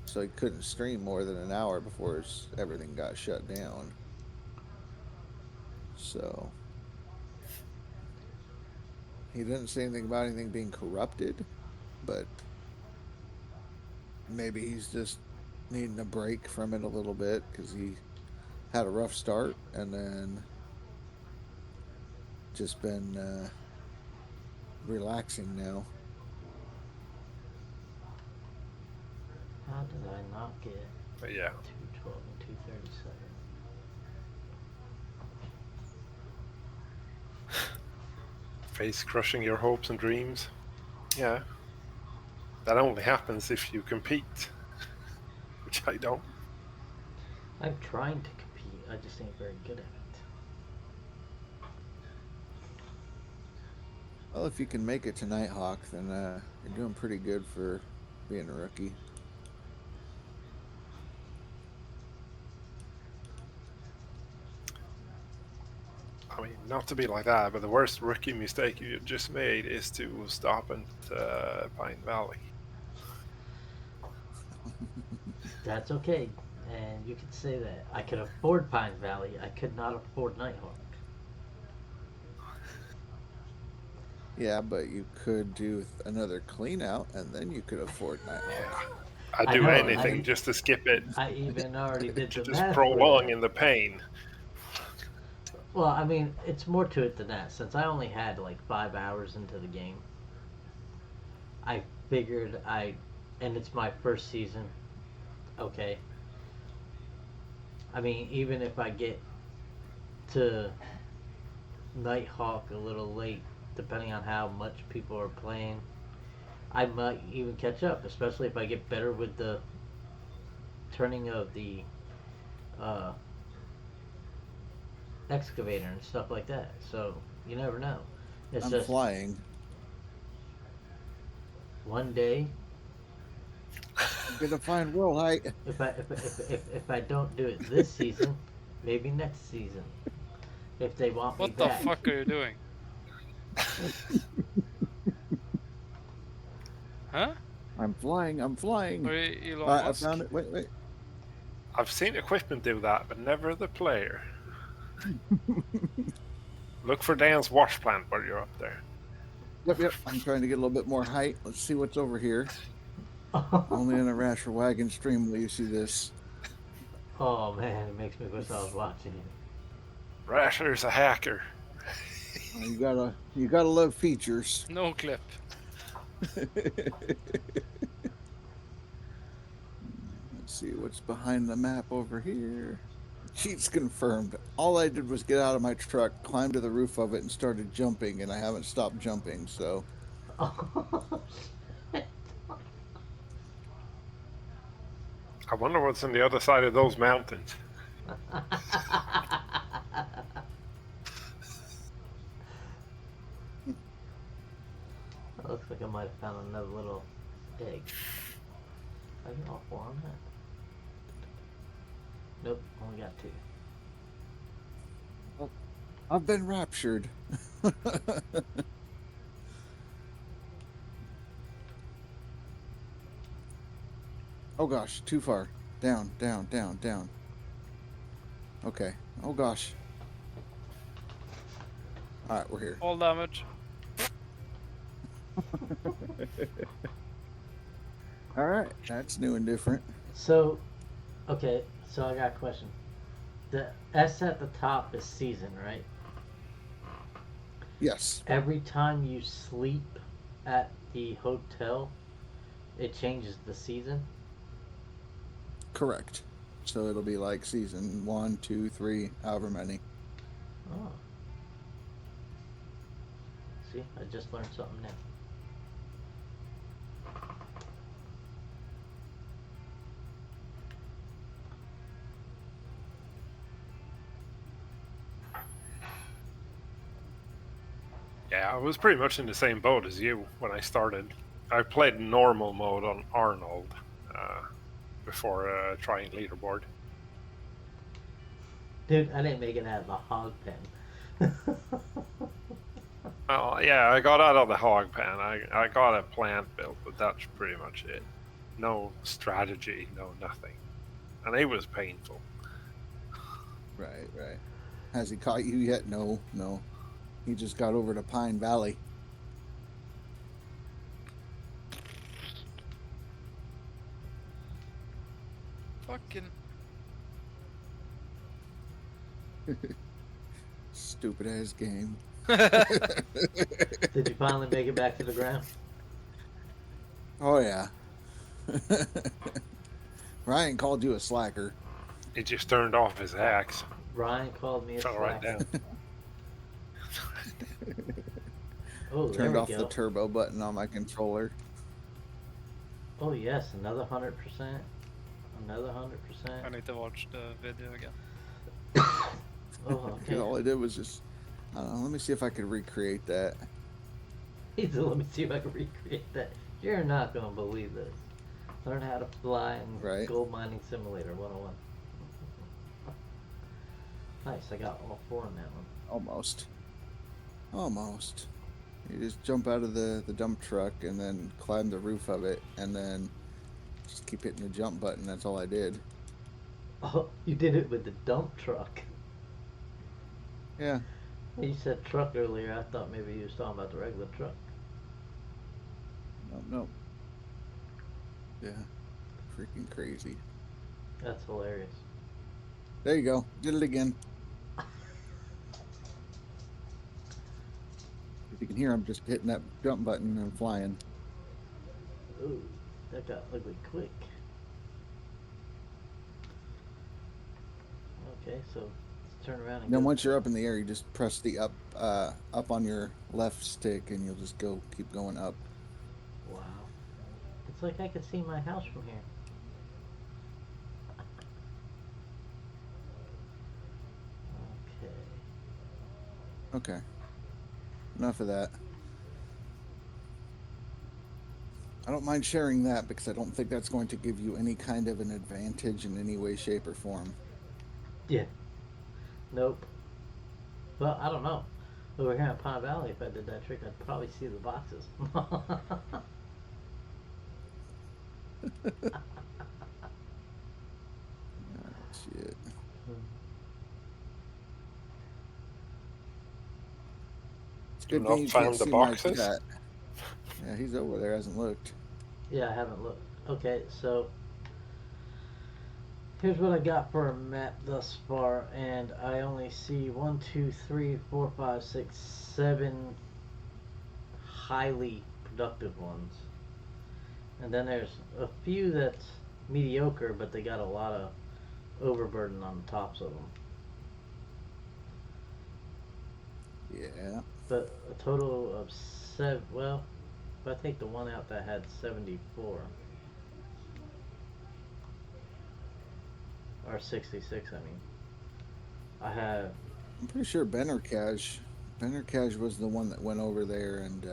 So he couldn't stream more than an hour before everything got shut down. So he didn't say anything about anything being corrupted, but maybe he's just needing a break from it a little bit because he had a rough start and then just been relaxing now. How did I not get But yeah, 212 and 237? face crushing your hopes and dreams. Yeah, that only happens if you compete, which I don't. I'm trying to compete. I just ain't very good at it. Well, if you can make it to Nighthawk, then you're doing pretty good for being a rookie. I mean, not to be like that, but the worst rookie mistake you just made is to stop at Pine Valley. That's okay. And you could say that. I could afford Pine Valley. I could not afford Nighthawk. Yeah, but you could do another clean out and then you could afford Nighthawk. Yeah, I'd I do know, anything just to skip it, I even already did to the just math for prolong that. in the pain. Well, I mean, it's more to it than that. Since I only had like 5 hours into the game, I figured and it's my first season. Okay. I mean, even if I get to Nighthawk a little late, depending on how much people are playing, I might even catch up, especially if I get better with the turning of the uh, excavator and stuff like that. So you never know. It's I'm just flying. one day. I'm gonna find world height. If I don't do it this season, maybe next season. If they want me What the back. fuck are you doing? Huh? I'm flying. I'm flying. Are you Elon I Musk? found it. Wait, wait. I've seen equipment do that, but never the player. Look for Dan's wash plant while you're up there. Yep, yep. I'm trying to get a little bit more height. Let's see what's over here. Only in a Rasher Wagon stream will you see this. Oh man, it makes me wish I was watching it. Rasher's a hacker. You gotta love features. No clip. Let's see what's behind the map over here. Cheats confirmed. All I did was get out of my truck, climb to the roof of it, and started jumping, and I haven't stopped jumping. So Oh, shit. I wonder what's on the other side of those mountains. Looks like I might have found another little egg. Are you all four on that? Nope, only got two. I've been raptured. Oh gosh, too far. Down, down, down, down. Okay. Oh gosh. All right, we're here. All damage. All right, that's new and different. So, okay, so I got a question. The S at the top is season, right? Yes, Every time you sleep at the hotel, it changes the season. correct. So it'll be like season 1, 2, 3, however many. Oh. See, I just learned something new. Yeah, I was pretty much in the same boat as you when I started. I played normal mode on Arnold before trying leaderboard. Dude, I didn't make it out of the hog pen. Oh yeah, I got out of the hog pen. I got a plant built, but that's pretty much it. No strategy, no nothing, and it was painful. Right, right. Has he caught you yet? No, no. He just got over to Pine Valley. Fucking. Stupid ass game. Did you finally make it back to the ground? Oh yeah. Ryan called you a slacker. He just turned off his axe, Ryan called me a fell right slacker. down. Oh, there Turned we off go. the turbo button on my controller. Oh yes, another 100%. Another 100%. I need to watch the video again. Oh, okay. All I did was just, I don't know, let me see if I could recreate that. He said, let me see if I can recreate that. You're not going to believe this. Learn how to fly in Right. Gold Mining Simulator 101. Nice, I got all 4 on that one. Almost. Almost. You just jump out of the dump truck and then climb the roof of it and then just keep hitting the jump button. That's all I did. Oh, you did it with the dump truck. Yeah. You said truck earlier. I thought maybe you was talking about the regular truck. No. Yeah. Freaking crazy. That's hilarious. There you go. Did it again. If you can hear, I'm just hitting that jump button and flying. Ooh, that got ugly quick. Okay, so let's turn around and Then go. once you're up in the air, you just press the up on your left stick, and you'll just keep going up. Wow. It's like I could see my house from here. Okay. Okay. Enough of that. I don't mind sharing that because I don't think that's going to give you any kind of an advantage in any way, shape, or form. Yeah. Nope. Well, I don't know. Over here in Pine Valley, if I did that trick, I'd probably see the boxes. Shit. It's a Do good not thing you find can't the see boxes? my chat. Yeah, he's over there, hasn't looked. Yeah, I haven't looked. Okay, so here's what I got for a map thus far, and I only see 1, 2, 3, 4, 5, 6, 7 highly productive ones. And then there's a few that's mediocre, but they got a lot of overburden on the tops of them. Yeah. But a total of 7, well, if I take the one out that had 74, or 66, I mean, I have, I'm pretty sure Benner Cash was the one that went over there and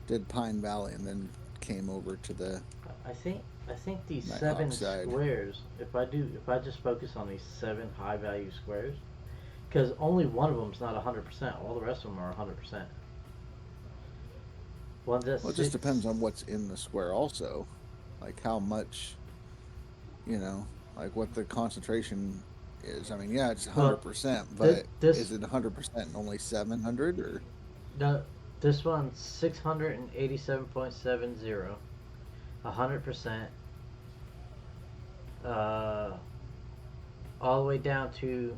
did Pine Valley and then came over to the I think these Nighthawk 7 side. squares, if I just focus on these 7 high value squares, because only one of them's not 100%, all the rest of them are 100%. One's at Well, it 6. just depends on what's in the square also. Like how much, like what the concentration is. I mean, yeah, it's 100%, but is it 100% and only 700 or? No, this one's 687.70, 100%. All the way down to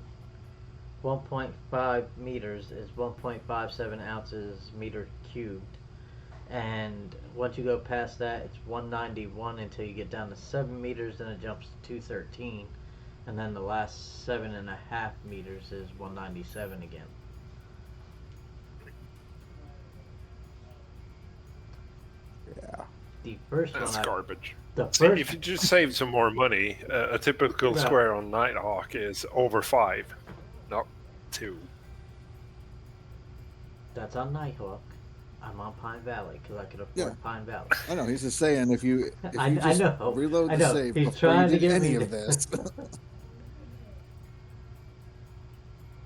1.5 meters is 1.57 ounces meter cubed. And once you go past that, it's 191 until you get down to 7 meters, then it jumps to 213. And then the last 7.5 meters is 197 again. Yeah. The first That's one, garbage. the See, first, if you just save some more money, a typical No. square on Nighthawk is over 5, not 2. that's on Nighthawk. I'm on Pine Valley because I could afford Yeah. Pine Valley. I know, he's just saying if you I just know. reload I the know. save He's before trying you to did get any me of to- this.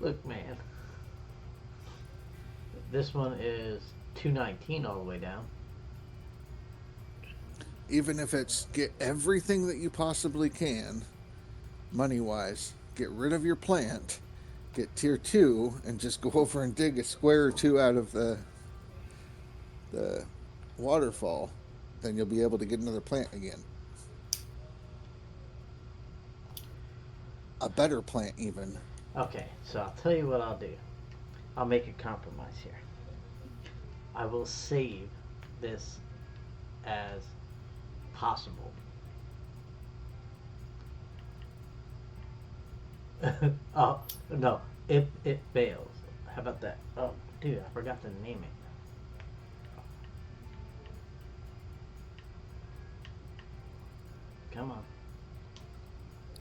Look, man. This one is 219 all the way down. Even if it's get everything that you possibly can, money wise, get rid of your plant, get tier 2, and just go over and dig a square or two out of the waterfall, then you'll be able to get another plant again. A better plant, even. Okay, so I'll tell you what I'll do. I'll make a compromise here. I will save this as possible. Oh, no. If it fails. How about that? Oh, dude, I forgot to name it. Come on.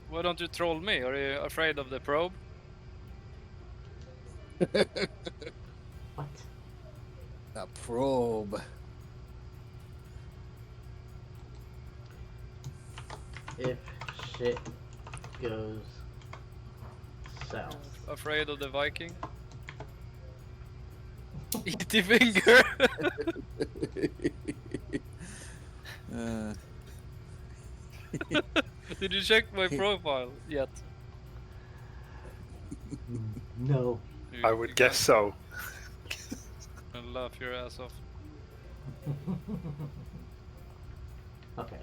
Why don't you troll me? Are you afraid of the probe? What? A probe. If shit goes south. Afraid of the Viking? Eaty finger! uh, Did you check my profile yet? No. I would guess so. I'll laugh your ass off. Okay.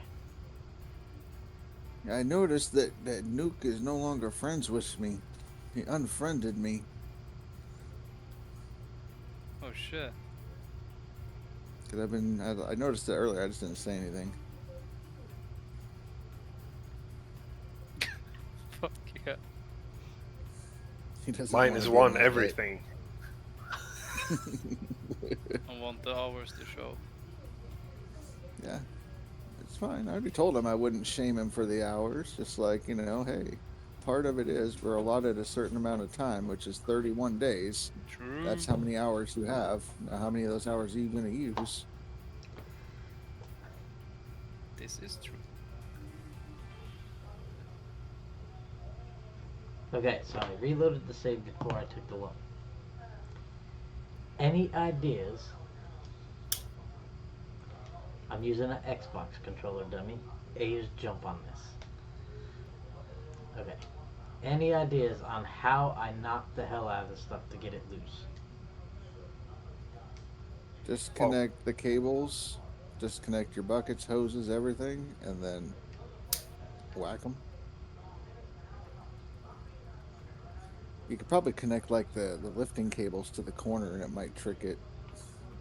I noticed that Nuke is no longer friends with me. He unfriended me. Oh shit. Cause I noticed it earlier. I just didn't say anything. Fuck yeah. He doesn't Mine wanna is be one in my everything. I want the hours to show. Yeah, it's fine. I already told him I wouldn't shame him for the hours. Just like, hey, part of it is we're allotted a certain amount of time, which is 31 days. True. That's how many hours you have. Now, how many of those hours are you going to use? This is true. Okay, so I reloaded the save before I took the loan. Any ideas? I'm using an Xbox controller dummy. A's jump on this. Okay. Any ideas on how I knock the hell out of this stuff to get it loose? Disconnect the cables, disconnect your buckets, hoses, everything, and then whack them. You could probably connect like the lifting cables to the corner and it might trick it.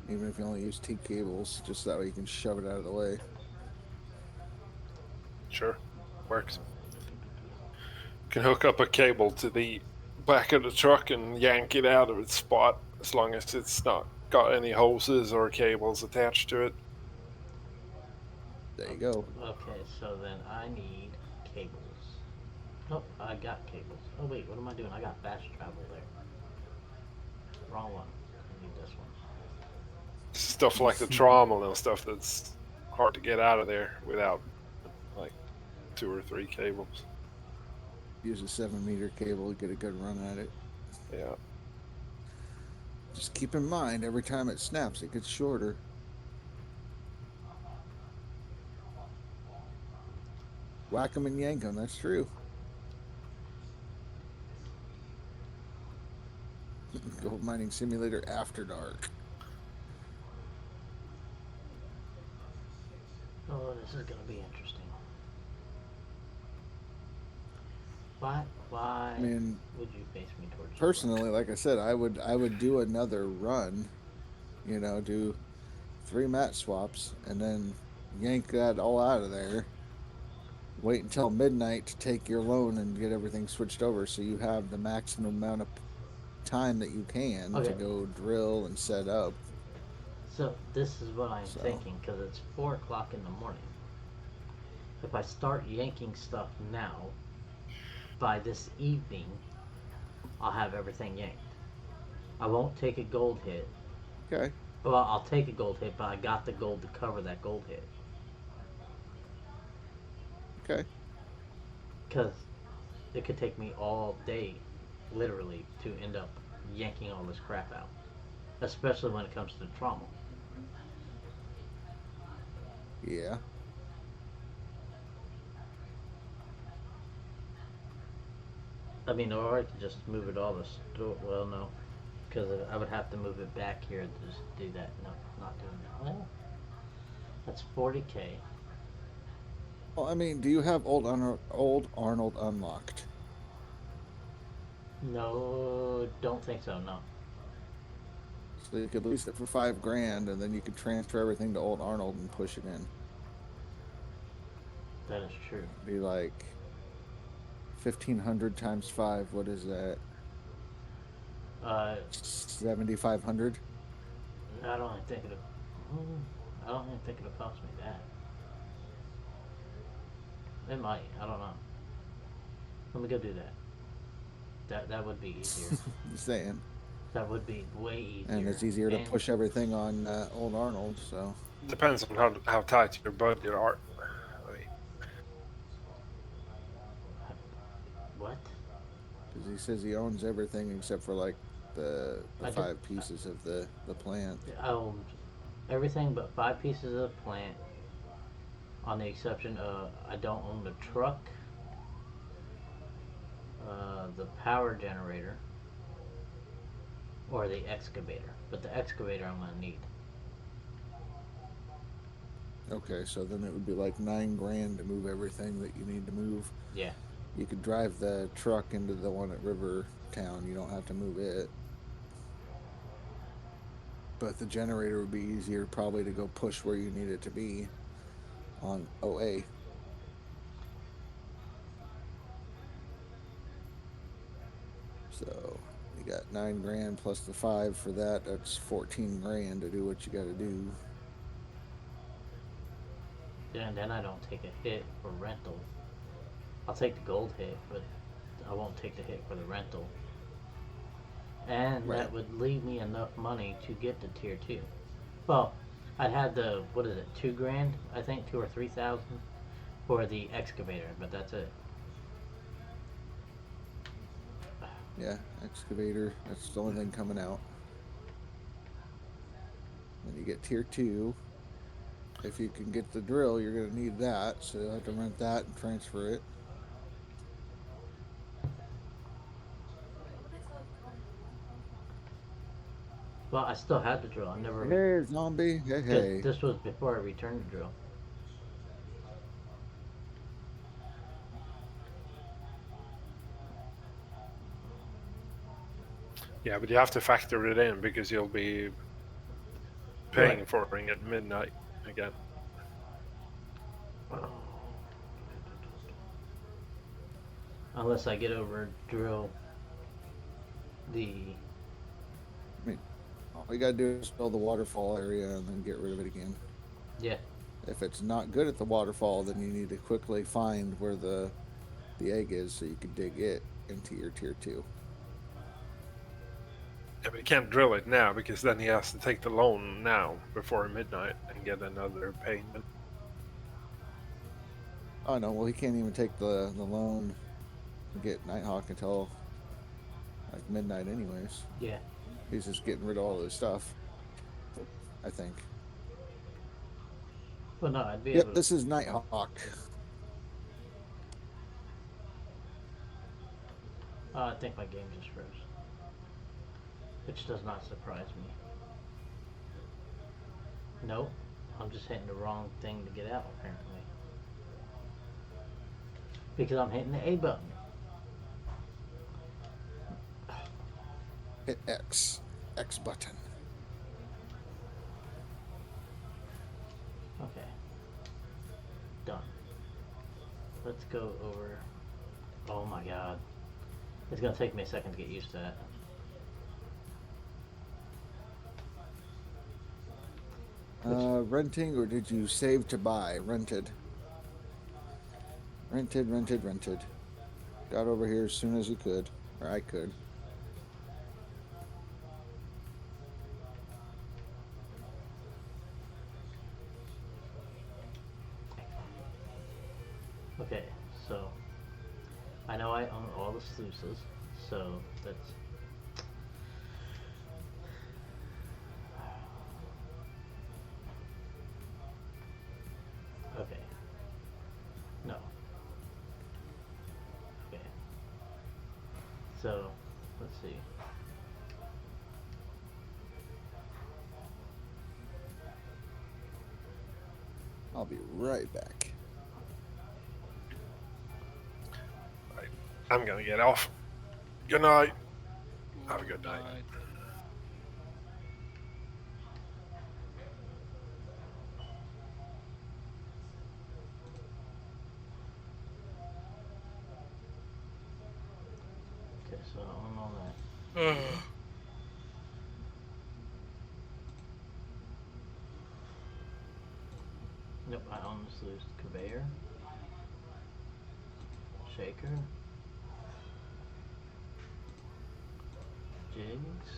Even if you only use T cables, just that way you can shove it out of the way. Sure, works. Can hook up a cable to the back of the truck and yank it out of its spot as long as it's not got any hoses or cables attached to it. There you go. Okay, so then I need cables. Nope, I got cables. Oh wait, what am I doing? I got fast travel there. Wrong one. I need this one. Stuff like the trommel and stuff that's hard to get out of there without like 2 or 3 cables. Use a 7-meter cable to get a good run at it. Yeah. Just keep in mind, every time it snaps, it gets shorter. Whack them and yank them, that's true. Gold Mining Simulator After Dark. Oh, this is gonna be interesting. Why I mean, would you face me towards the personally, like I said, I would do another run. Do 3 mat swaps and then yank that all out of there. Wait until midnight to take your loan and get everything switched over, so you have the maximum amount of time that you can to go drill and set up. So this is what I'm thinking, because it's 4 o'clock in the morning. If I start yanking stuff now, by this evening, I'll have everything yanked. I won't take a gold hit. Okay. Well, I'll take a gold hit, but I got the gold to cover that gold hit. Okay. Because it could take me all day, literally, to end up yanking all this crap out. especially when it comes to trauma. Yeah. I mean, or I could just move it all to store. Well, no, because I would have to move it back here to just do that. No, not doing that. Well, that's 40K. Well, I mean, do you have old Arnold unlocked? No, don't think so. No. So you could lease it for $5,000, and then you could transfer everything to old Arnold and push it in. That is true. Be like 1,500 times 5. What is that? Uh, 7,500. I don't even think it'll. I don't even think it'll cost me that. It might. I don't know. Let me go do that. That would be easier. Just saying. That would be way easier. And it's easier to push everything on old Arnold. So Depends on how tight your budget are. I mean, What? because he says he owns everything except for like the I did- 5 pieces of the plant. I own everything but 5 pieces of the plant, on the exception of I don't own the truck, the power generator, or the excavator. But the excavator I'm gonna need. Okay, so then it would be like $9,000 to move everything that you need to move. Yeah. You could drive the truck into the one at Rivertown. You don't have to move it. But the generator would be easier probably to go push where you need it to be on OA. So you got $9,000 plus the 5 for that. That's $14,000 to do what you got to do. Then I don't take a hit for rental. I'll take the gold hit, but I won't take the hit for the rental. And Right. that would leave me enough money to get to tier 2. Well, I'd have the, what is it, $2,000, I think, 2 or 3,000 for the excavator, but that's it. Yeah, excavator. That's the only thing coming out. Then you get tier 2. If you can get the drill, you're going to need that. So you'll have to rent that and transfer it. Well, I still had the drill. I never. Hey, zombie. Hey, hey. This was before I returned the drill. yeah, but you have to factor it in because you'll be paying Right. for it at midnight again. Unless I get over drill the. All you got to do is fill the waterfall area and then get rid of it again. Yeah. If it's not good at the waterfall, then you need to quickly find where the egg is so you can dig it into your tier 2. Yeah, but you can't drill it now because then he has to take the loan now before midnight and get another payment. Oh no, well he can't even take the loan and get Nighthawk until like midnight anyways. Yeah. He's just getting rid of all his stuff, I think. Well, no, I'd be Yep, able to. this is Nighthawk. I think my game just froze. Which does not surprise me. Nope. I'm just hitting the wrong thing to get out, apparently. Because I'm hitting the A button. Hit X button. Okay. Done. Let's go over. Oh my god. It's gonna take me a second to get used to that. Renting, or did you save to buy? Rented. Rented. Got over here as soon as you could, or I could. Okay, so I know I own all the sluices, so that's So, let's see. I'll be right back. I'm gonna get off. Good night. Have a good night. Okay, so I'm on that. Nope, I almost lose conveyor. Shaker. Jigs.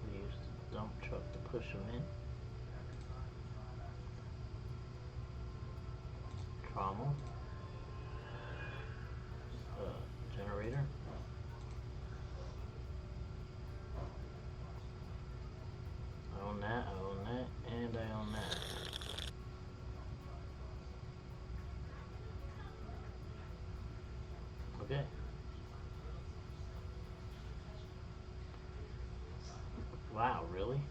We use the dump truck to push them in. Trommel. Generator. I own that, I own that, and I own that. Okay. Wow, really?